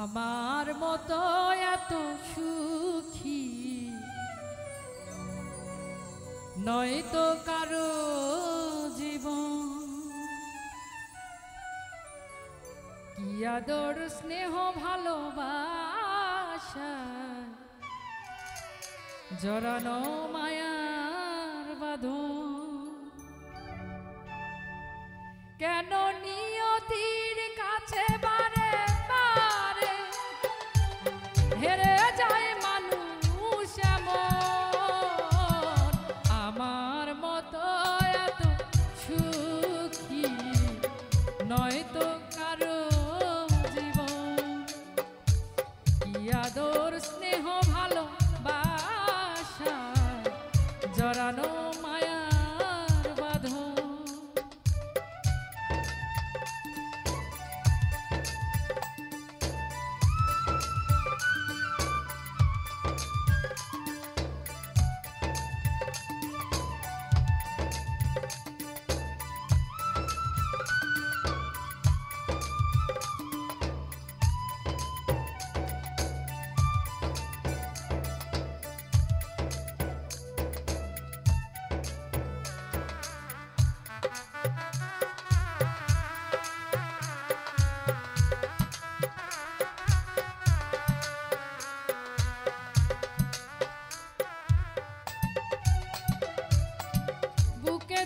আমার মতো এত সুখী নয়তো কারো জীবন। কি আদর স্নেহ ভালোবাসা জড়ানো মায়ার বাঁধন। কেন নিয়তির কাছে বারে বারে হেরে যায় মানুষ এমন। আমার মতো এত সুখী নয়তো কারো জীবন। কি আদর স্নেহ ভালোবাসা জড়ানো মায়ার বাঁধন।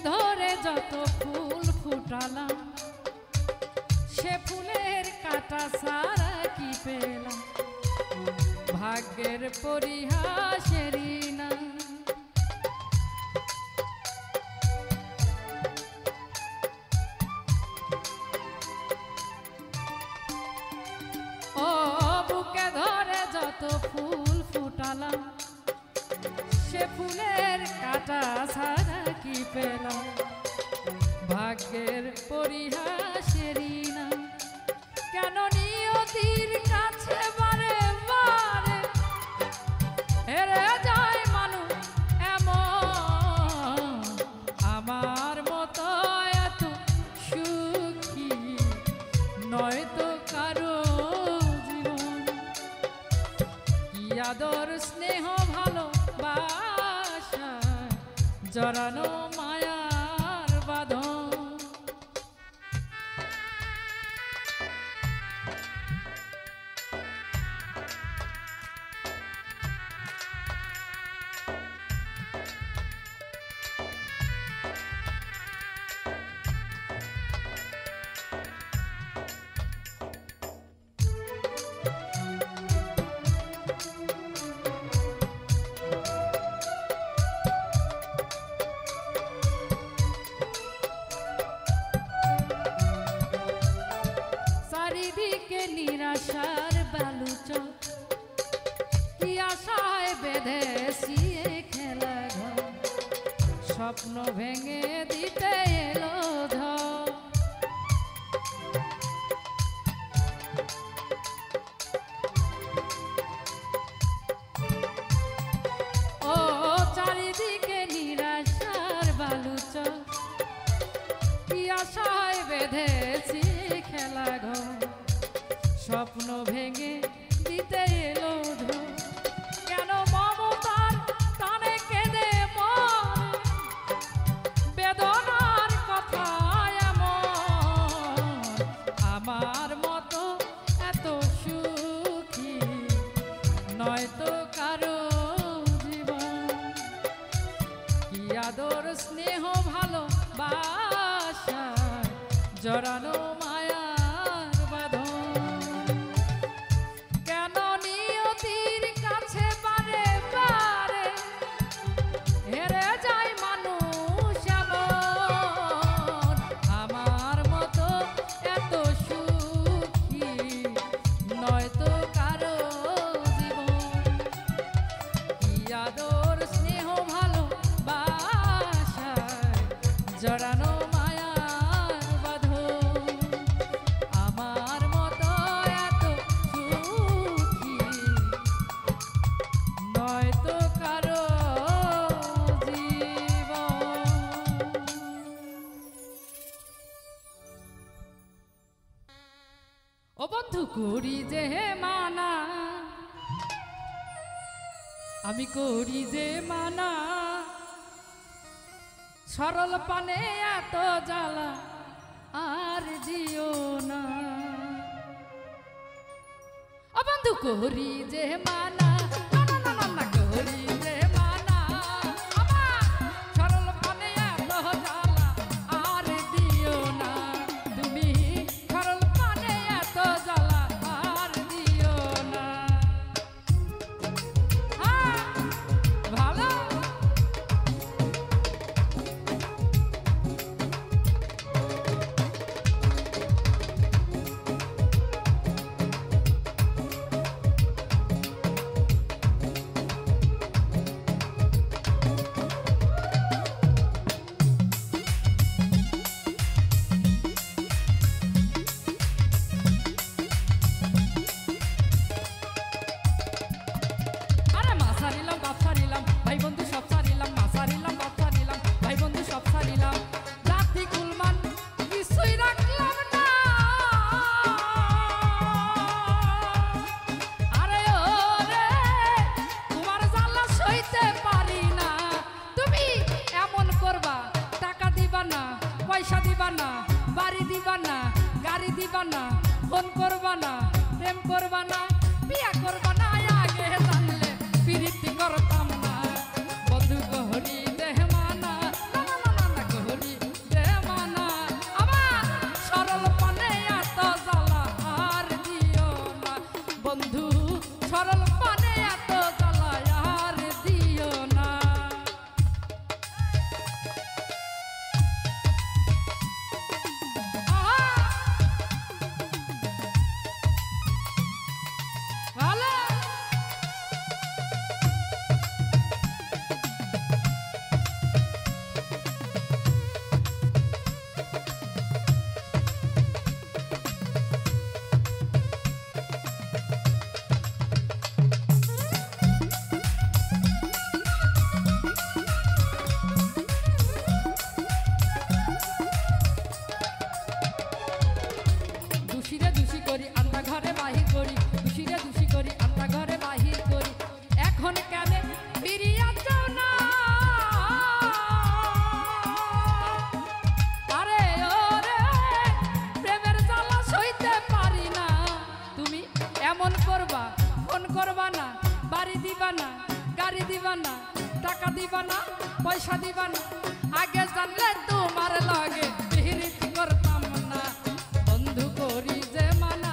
ধরে যত ফুল ফুটালাম সে ফুলের কাটা সারা কি পেলাম। ভাগ্যের পরিহাসেরই না ও বুকে ধরে যত ফুল ফুটালাম সে ফুলের কাটা ছাড়া কি পেলাম। ভাগ্যের পরিহাসেরই না কেন নিয়তির কাছে বারে বারে হেরে যায় মানুষ এমন। আমার মতো এত সুখী নয়তো কারো জীবন। কি আদর স্নেহ ভালোবাসা জড়ানো মায়ার বাঁধন। চারিদিকে নিরাশার বালুচক কি আশায় বেঁধেছি খেলা ঘর। স্বপ্ন ভেঙে দিতে এলো ঝড়। ও চারিদিকে নিরাশার বালুচক কি আশায় বেঁধেছি খেলা ঘর। স্বপ্ন ভেঙে দিতে এলো ঝড়। কেন মমতার টানে কেঁদে মন বেদনার কথা এমন। আমার মতো এত সুখী নয়তো কারো জীবন। কি আদর স্নেহ ভালোবাসা জড়ানো মায়ার বাঁধন। কেন নিয়তির কাছে বারে বারে হেরে যায় মানুষ এমন। আমার মতো এত সুখী নয়তো কারো জীবন। কি আদর স্নেহ ভালোবাসা জড়ানো মায়ার বাঁধন। করি যে মানা, আমি করি যে মানা, সরল পানে এত জ্বালা আর দিও না। ও বন্ধু করি যে মানা, না না না না করি যে মানা, আমার সরল পানে এত জ্বালা আর দিও না। তুমি সরল পানে এত জ্বালা আর দিও না। হ্যাঁ ভালো পয়সা দিবা না, বাড়ি দিবা না, গাড়ি দিবা না, ফোন করবা না, প্রেম করবা না, বিয়া করবা না, আগে জানলে প্রীতি করতাম না। বন্ধু কহরি দেহ মানা, না না না না কহরি দেহ মানা, আমার সরল পানে এত জ্বালা আর দিও না। বন্ধু সরল পানে এত জ্বালা আর দিও না। ঘরে বাহির করি, দুষিরে দুষি করি, আমরা ঘরে বাহির করি। এখন কেন ফিরিয়া যাও না? আরে ওরে প্রেমের জ্বালা সইতে পারি না। তুমি এমন করবা, ফোন করবা না, বাড়ি দিবা না, গাড়ি দিবা না, টাকা দিবা না, পয়সা দিবা না, আগে জানলে তোমার লাগে বিহিরিতি করতাম না। বন্ধু করি যে মানা,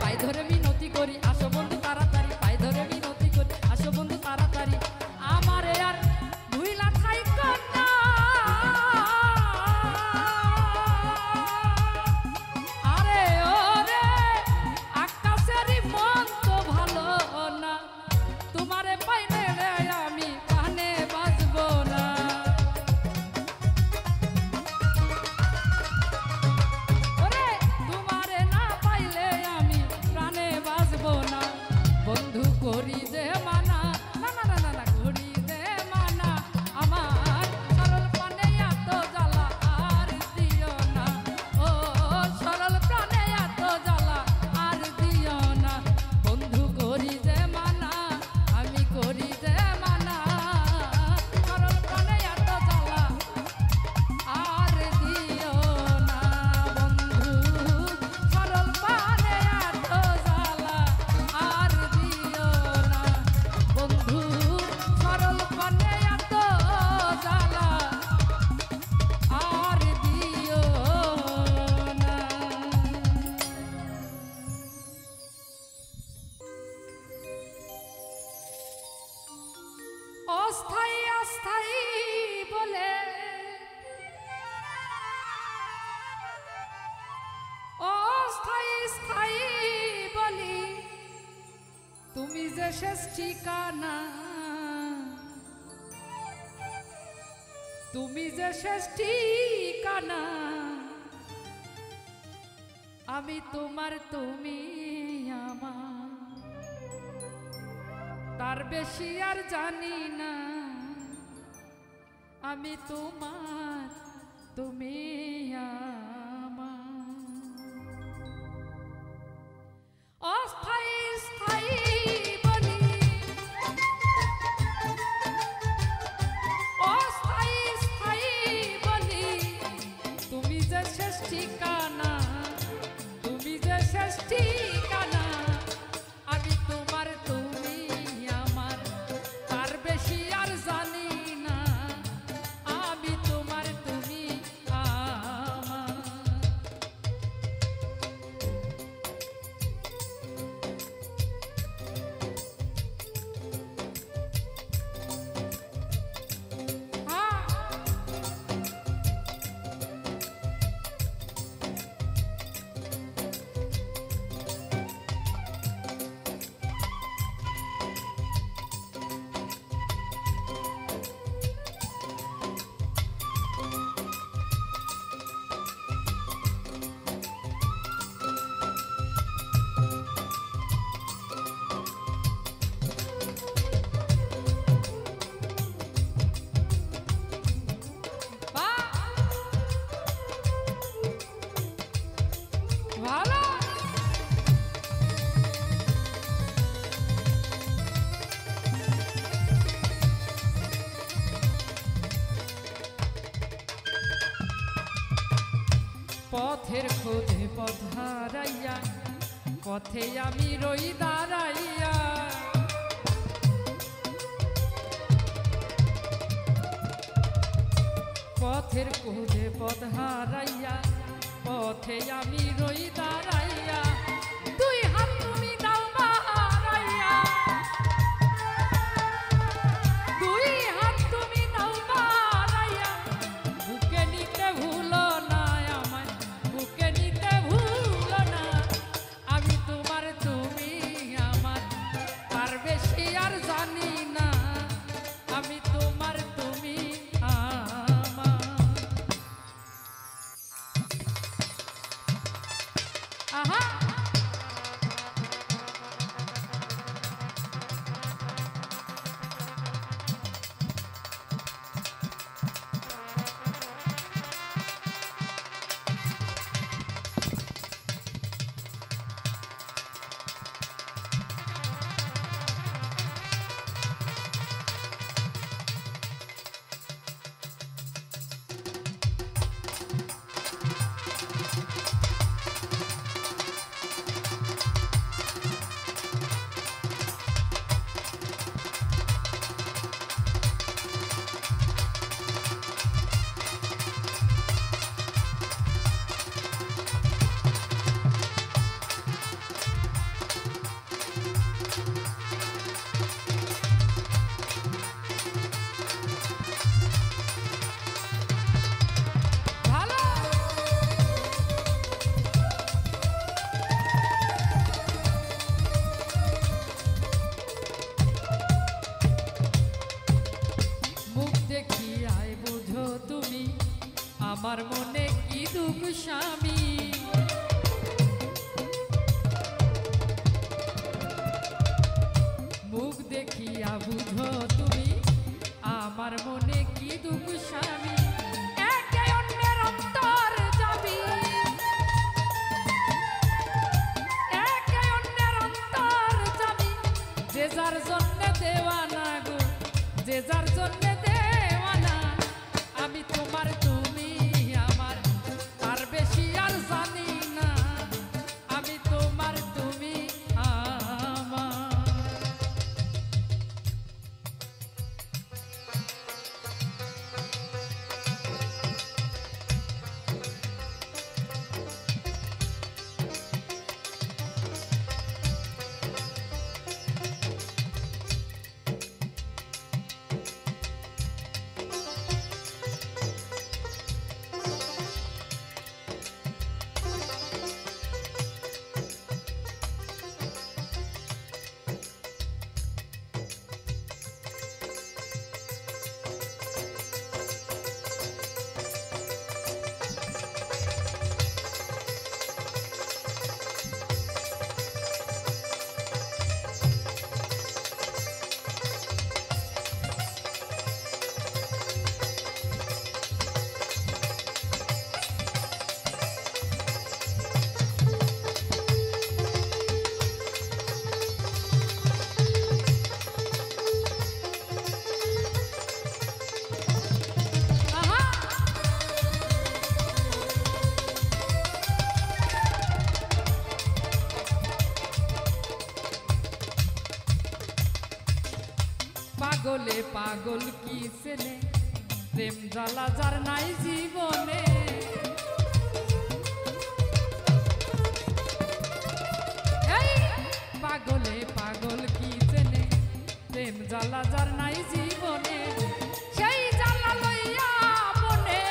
পায়ে ধরে মিনতি করি আসো বন্ধু তাড়াতাড়ি, পায়ে ধরে মিনতি করি আসো বন্ধু তাড়াতাড়ি, আমারে আর ভুইলা থাইকো না। আরে ওরে আকাশেরই মন তো ভালো না, তোমারে পাইলে রে আমি কানে বাজবো না। ওরে তোমারে না পাইলে আমি প্রাণে বাজবো না। যে শেষ ঠিকানা, তুমি যে শেষ ঠিকানা, আমি তোমার তুমি আমার, তার বেশি আর জানি না। আমি তোমার তুমি আমার, অস্থায়ী স্থায়ী বলি, অস্থায়ী স্থায়ী বলি, তুমি যে শেষ ঠিকানা, তুমি যে শেষ ঠিকানা, আমি তোমার তুমি আমার, তার বেশি আর জানি না। আমি তোমার তুমি আমার। পথের খোঁজে পথ হারাইয়া, পথে আমি রই দাঁড়াইয়া, পথের খোঁজে পথ হারাইয়া, পথে আমি রই দাঁড়াইয়া, দুই হাত তুমি দাও বাড়াইয়া, দুই হাত তুমি দাও বাড়াইয়া, বুকে নিতে ভুলো না আমায়, বুকে নিতে ভুলো না। আমি তোমার তুমি আমার, তার বেশি আর জানি না। আমি তোমার তুমি আমার। আহা আমার মনে কি দুঃখ স্বামী, মুখ দেখিয়া বুঝো তুমি আমার মনে কি দুঃখ স্বামী। একে অন্যের অন্তর যাবি, একে অন্যের অন্তর যাবি, যে যার জন্য দেওয়ানা গো, যে যার জন্য দেওয়ানা। আমি তোমার তুমি আমার, তার বেশি আর জানি না। আমি তোমার তুমি আমার। পাগল কি চেনে প্রেম জ্বালা যার নাই জীবনে এই পাগলে পাগল কি চেনে প্রেম জ্বালা যার নাই জীবনে সেই জ্বালা লইয়া মনে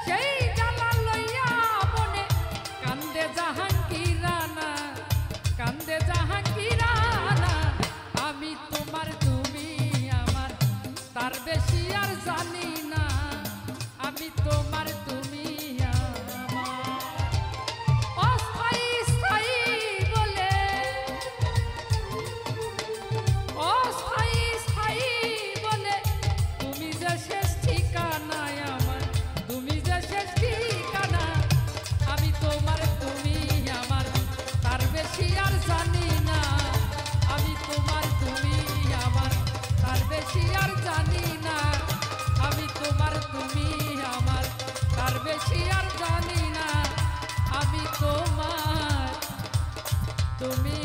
সেই জ্বালা লইয়া মনে কান্দে জাহাঙ্গীরানা কান্দে জাহাঙ্গীরানা আমি তোমার তুমি আমার তার বেশি আর জানি না আমি তোমার তুমি আমার অস্থায়ী স্থায়ী বলে অস্থায়ী স্থায়ী বলে তুমি যে শেষ ঠিকানায় আমার তুমি যে শেষ ঠিকানা আমি তোমার তুমি আমার তার বেশি আর জানি না আমি তোমার তুমি আমার তার বেশি আর জানি না আমি তোমার তুমি আমার তার বেশি আর জানি না আমি তোমার তুমি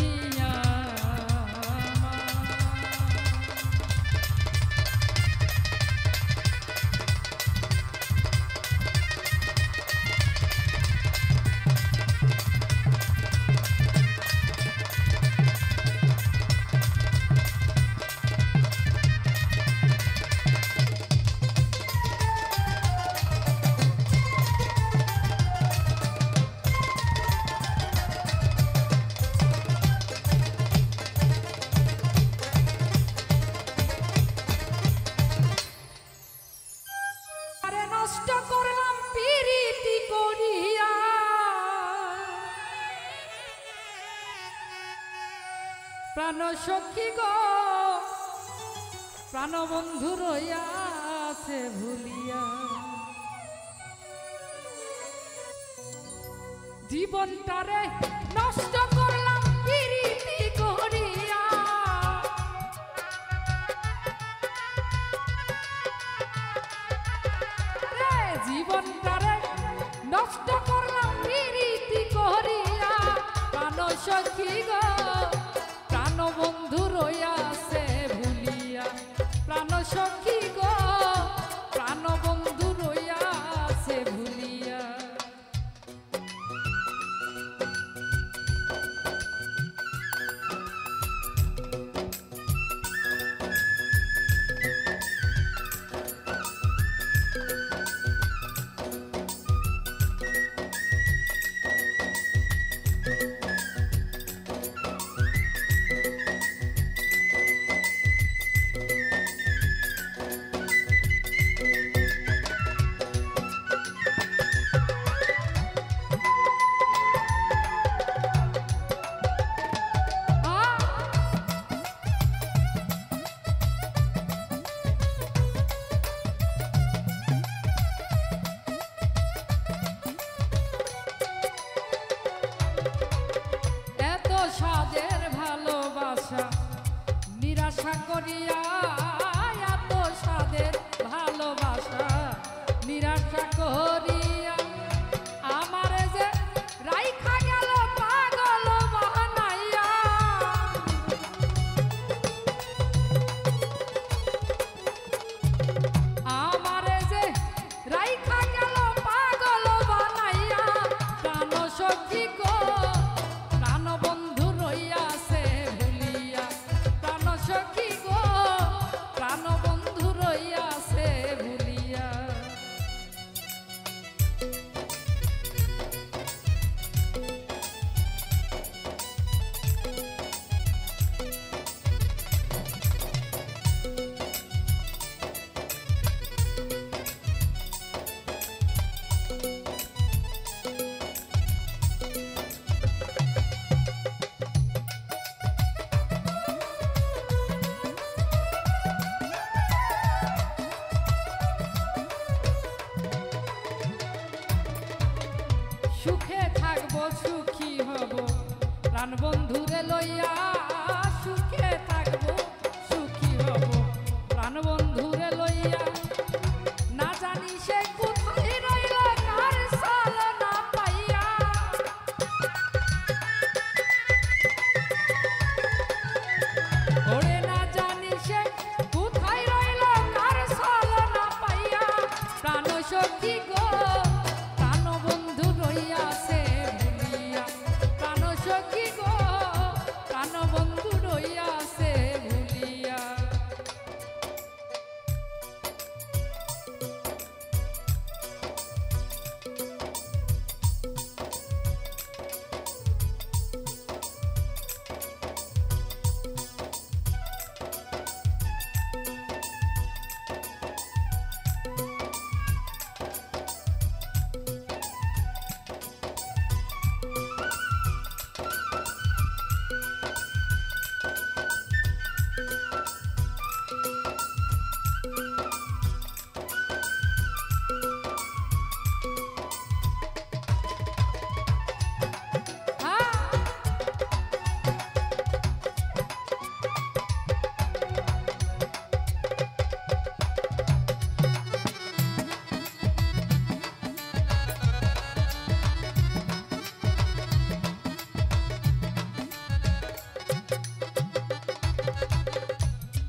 নষ্ট করলাম প্রীতি করিয়া প্রাণ সখী গো প্রাণ বন্ধু রইয়াছে ভুলিয়া জীবনটারে নষ্ট করলাম প্রীতি করিয়া জীবনটারে নষ্ট করলাম প্রীতি করিয়া প্রাণ সখী গো প্রাণ বন্ধু রইয়াছে ভুলিয়া প্রাণ সখী গো প্রাণ বন্ধু রইয়াছে ভুলিয়া সাদের ভালোবাসা নিরাশা করিয়া এত সাদের ভালোবাসা নিরাশা করিয়া আমার যে রাইখা গেল পাগল বানাইয়া আমার যে রাইখা গেল পাগল বানাইয়া প্রাণ সখী গো প্রাণ বন্ধু রইয়াছে ভুলিয়া প্রাণ সখী গো প্রাণ বন্ধু রইয়াছে ভুলিয়া সুখে থাকবো সুখী হব প্রাণ বন্ধুরে লইয়া সুখে থাকবো সুখী হব প্রাণ বন্ধুরে লইয়া না জানি সে কোথায় রইল কার সাল না পাইয়া ও সখী গো প্রাণ বন্ধু রইয়াছে ভুলিয়া, প্রাণ সখী গো প্রাণ বন্ধু রইয়াছে ভুলিয়া।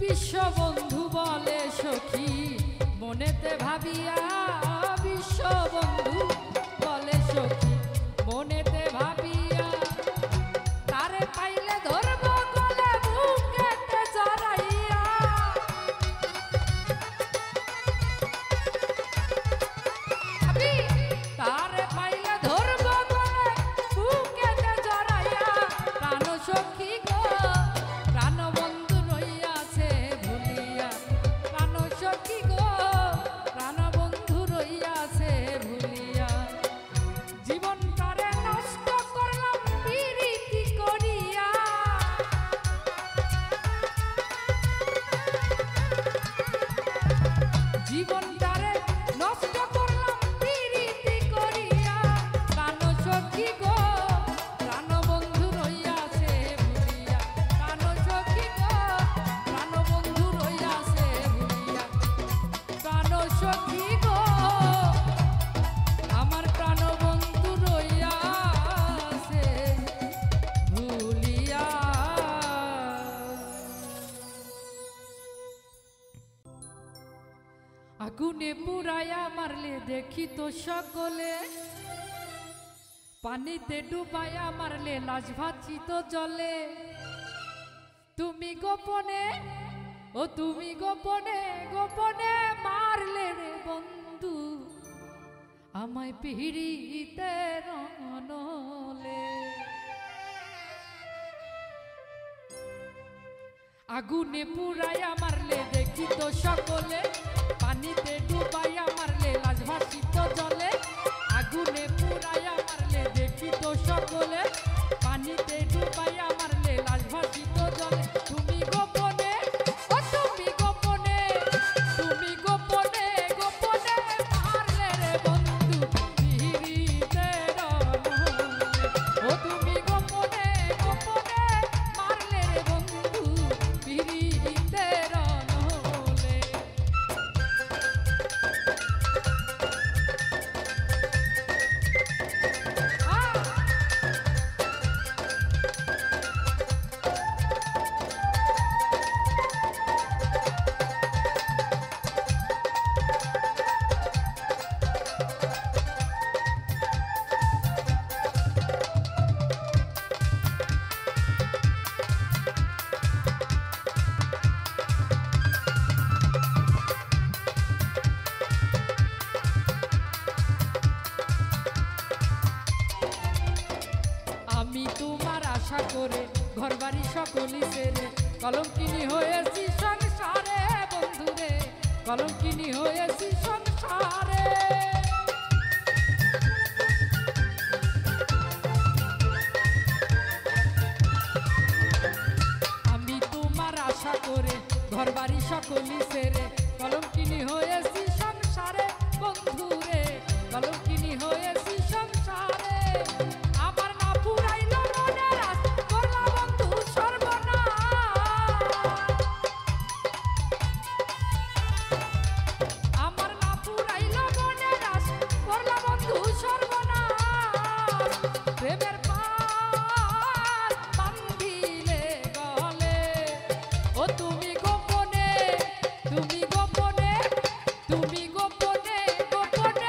বিশ্ববন্ধু বলে সখী মনেতে ভাবিয়া, বিশ্ববন্ধু বলে সখী মনেতে ভাবিয়া, তারে পাইলে ধরব গলে বুকেতে জড়াইয়া। তারে পাইলে ধরব গলে বুকেতে জড়াইয়া, প্রাণ সখী গো প্রাণ বন্ধু রইয়াছে ভুলিয়া, প্রাণ সখী গো প্রাণ বন্ধু রইয়াছে ভুলিয়া। জীবনটারে নষ্ট করলাম পিরিতি করিয়া, জীবনটারে নষ্ট করলাম পিরিতি করিয়া, প্রাণ সখী গো প্রাণ বন্ধু রইয়াছে ভুলিয়া, প্রাণ সখী গো প্রাণ বন্ধু রইয়াছে ভুলিয়া, প্রাণ সখী গো আমার প্রাণ বন্ধু রইয়াছে ভুলিয়া। আগুনে পুরাইয়া মারলে দেখি তো সকলে, পানিতে ডুবাইয়া মারলে লাশ ভাসি তো জলে। তুমি গোপনে ও তুমি গোপনে গোপনে মারলে রে বন্ধু আমায় পিড়িতে রনলে। আগুনে পুরাইয়া মারলে দেখি তো সকলে, পানিতে ডুবাইয়া মারলে লাশ ভাসি তো জলে। আগুনে পুরাইয়া মারলে দেখি তো সকলে, পানিতে ডুবাইয়া মারলে লাশ ভাসি তো জলে। তুমি গোপনে ও তুমি গোপনে, তুমি গোপনে গোপনে মারলে রে বন্ধু পিড়িতে রনলে। ও তুমি গোপনে গোপনে মারলে রে বন্ধু পিড়িতে রনলে। আমি তোমার আশা করে ঘরবাড়ি সকলি সেরে কলঙ্কিনী হয়েছি সংসারে বন্ধুরে, কলঙ্কিনী হয়েছি সংসারে। আমি তোমার আশা করে ঘরবাড়ি সকলি সেরে কলঙ্কিনী হয়েছি সংসারে বন্ধুরে, কলঙ্কিনী হয়েছি সংসারে। আমার না পুরাইল মনের আশ করলা বন্ধু সর্বনাশ, আমার না পুরাইল মনের আশ করলা বন্ধু সর্বনাশ। প্রেমের পাশ বান্ধিলে গলে, ও তুমি গোপনে তুমি গোপনে তুমি গোপনে গোপনে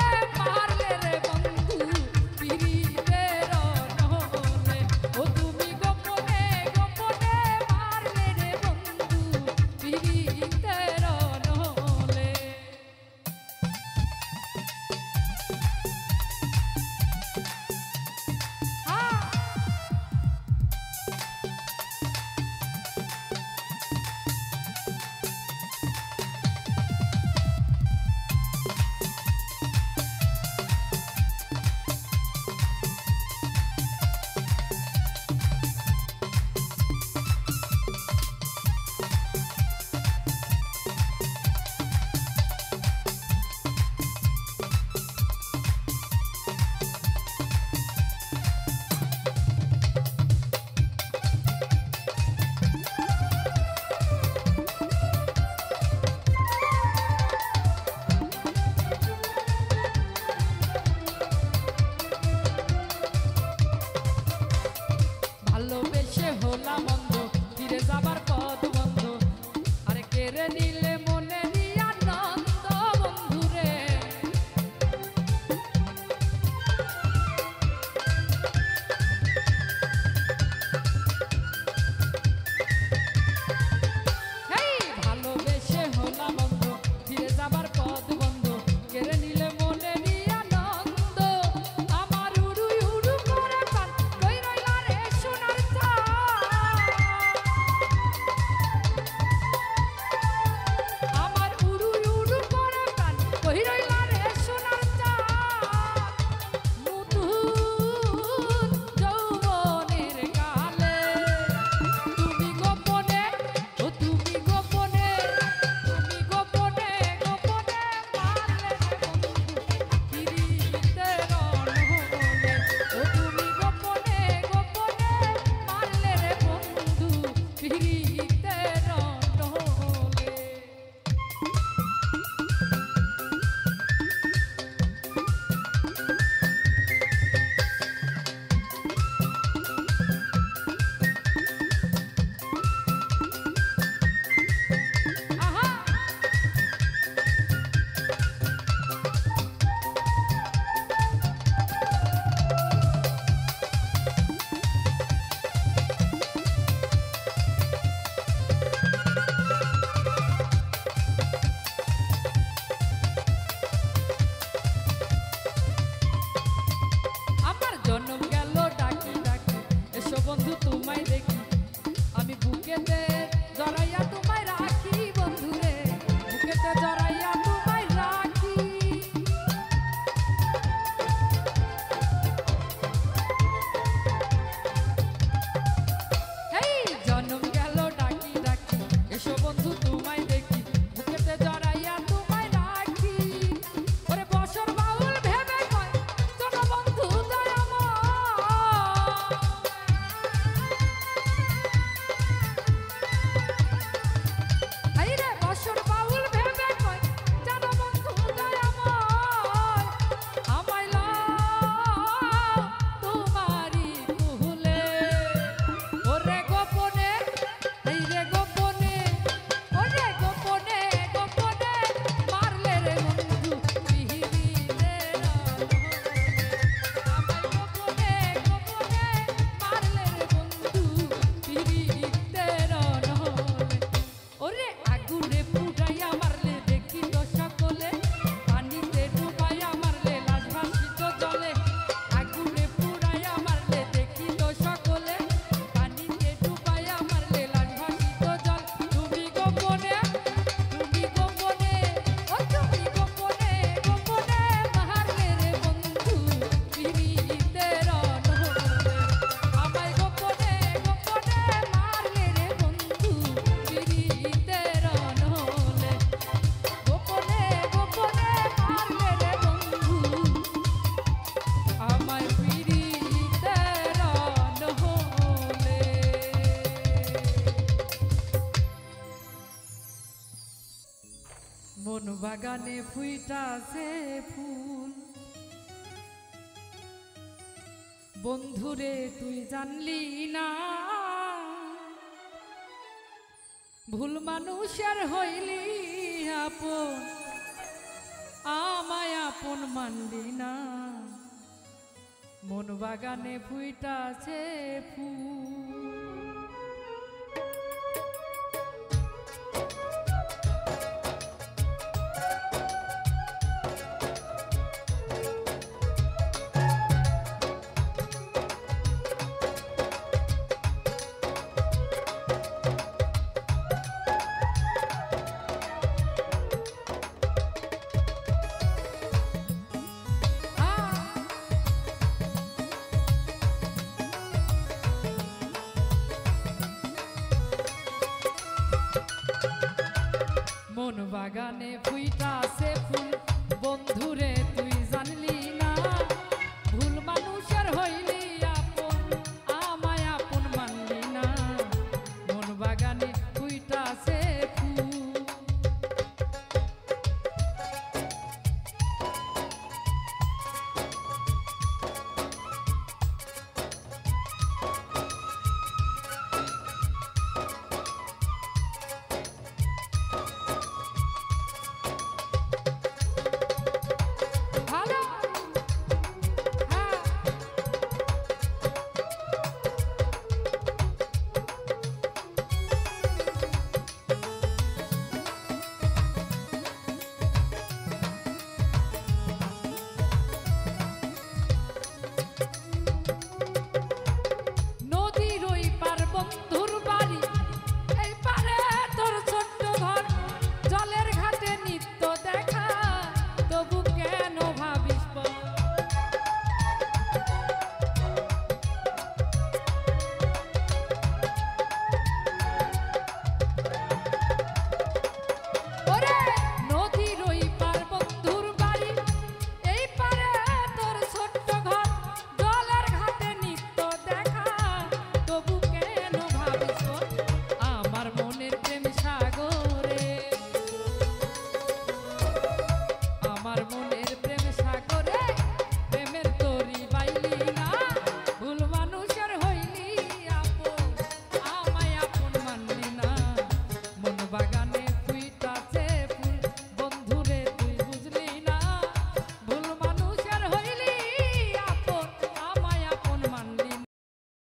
বাগানে ফুইটাছে ফুল বন্ধুরে তুই জানলি না ভুল মানুষের হইলি আপন আমায় আপন মানলি না মন বাগানে ফুইটাছে ফুল মন বাগানে ফুইটাছে